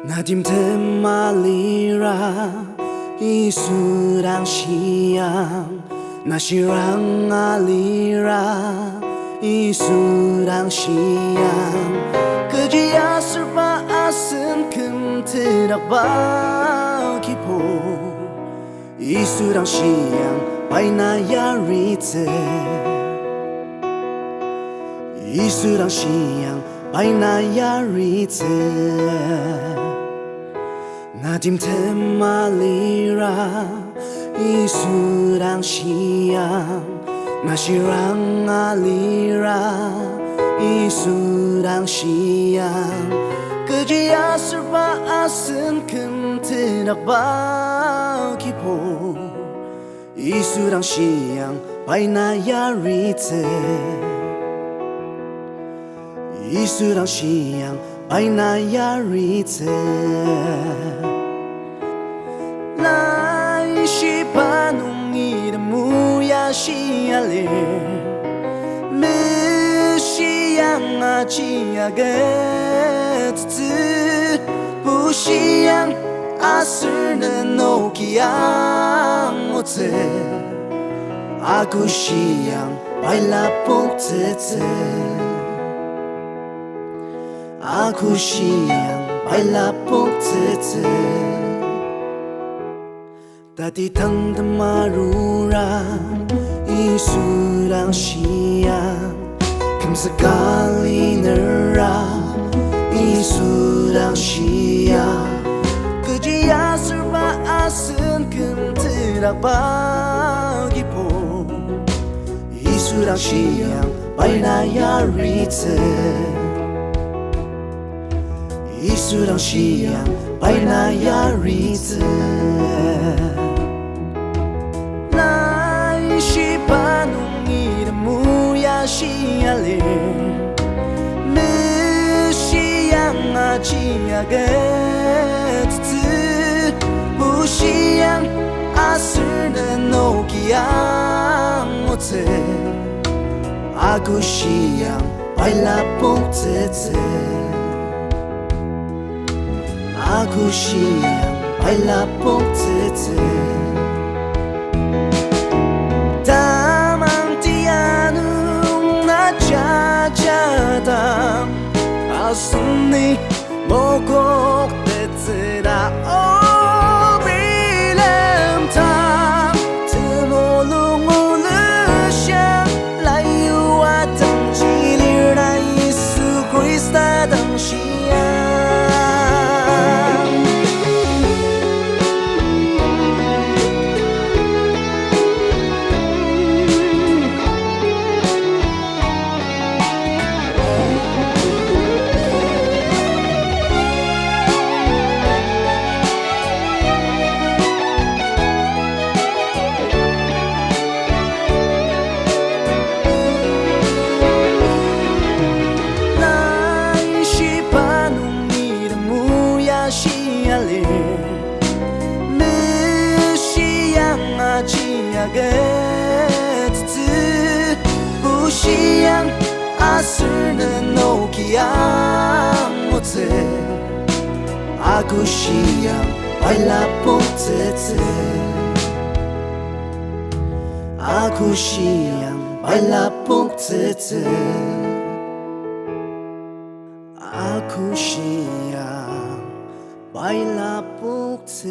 Nadim temalira isurang siyang nasirang alira isurang siyang kejia serba asen kenterak bagipo isurang siyang paina yarite isurang siyang paina yarite Nadim temalira isurang siyang nasirang alira isurang siyang kejia serba asen kenterak bagipo isurang siyang paina yarite isurang siyang paina yarite来西巴农伊的木呀西呀嘞，没西洋啊吉呀个子，不西洋啊是那诺基亚我子，阿古西洋白拉蹦子子，阿古西洋白拉蹦子子。Tadi tang temarura isurang siyang Kem sekali nera isurang siyang Kejia serba asen kem terak bagipo isurang siyang paina yarite isurang siyang paina yarite来西巴农伊的木呀西呀嘞，没西洋啊吉呀个子，不西洋啊是那诺基亚我子，阿古西洋白拉蹦子子，阿古西洋白拉蹦子子。Asuni mogok tetera o bilem ta temolung ulusha layu atang chilir na Yesu Krista dang个子不西洋阿是那诺基亚我子阿古西洋白拉蹦子子阿古西洋白拉蹦子子阿古西洋白拉蹦子